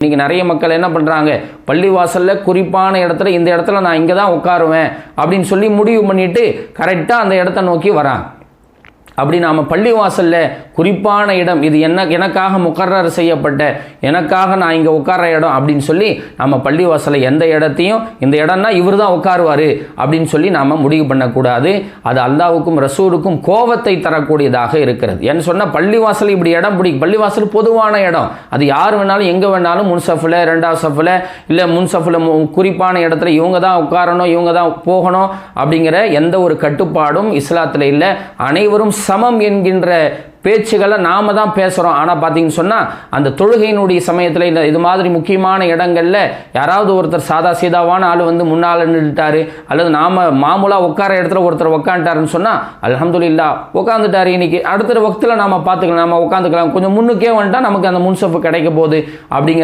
இன்றைக்கி நிறைய மக்கள் என்ன பண்ணுறாங்க, பள்ளிவாசலில் குறிப்பான இடத்துல இந்த இடத்துல நான் இங்கே தான் உட்காருவேன் அப்படின்னு சொல்லி முடிவு பண்ணிவிட்டு கரெக்டாக அந்த இடத்த நோக்கி வராங்க. அப்படி நாம் பள்ளிவாசலில் குறிப்பான இடம், இது எனக்காக முகர்ரர் செய்யப்பட்ட, எனக்காக நான் இங்கே உட்கார இடம் அப்படின்னு சொல்லி நம்ம பள்ளிவாசலில் எந்த இடத்தையும் இந்த இடம்னா இவர் தான் உட்காருவார் அப்படின்னு சொல்லி நாம் முடிவு பண்ணக்கூடாது. அது அல்லாஹ்வுக்கும் ரசூலுக்கும் கோபத்தை தரக்கூடியதாக இருக்கிறது. என்ன சொன்னால் பள்ளிவாசல் இப்படி இடம் பிடிக்கும். பள்ளிவாசல் பொதுவான இடம், அது யார் வேணாலும் எங்கே வேணாலும் முன்சஃபில், ரெண்டாவது சஃபில், இல்லை முன்சஃபில் குறிப்பான இடத்துல இவங்க தான் உட்காரணும், இவங்க தான் போகணும் அப்படிங்கிற எந்த ஒரு கட்டுப்பாடும் இஸ்லாத்தில் இல்லை. அனைவரும் சமம் என்கின்ற பேச்சுகளை நாம தான் பேசுகிறோம். ஆனால் பார்த்தீங்கன்னு சொன்னால் அந்த தொழுகையினுடைய சமயத்தில் இல்லை இது மாதிரி முக்கியமான இடங்களில் யாராவது ஒருத்தர் சாதா சீதாவான ஆள் வந்து முன்னால் நின்றுட்டாரு, அல்லது நாம் மாமூலாக உட்கார இடத்துல ஒருத்தர் உட்காந்துட்டாருன்னு சொன்னால் அல்ஹம்துலில்லாஹ் உட்காந்துட்டாரு, இன்னைக்கு அடுத்த வக்தில் நாம் பார்த்துக்கலாம், நாம் உட்காந்துக்கலாம், கொஞ்சம் முன்னுக்கே வந்துட்டால் நமக்கு அந்த முன்சஃப் கிடைக்க போகுது அப்படிங்கிற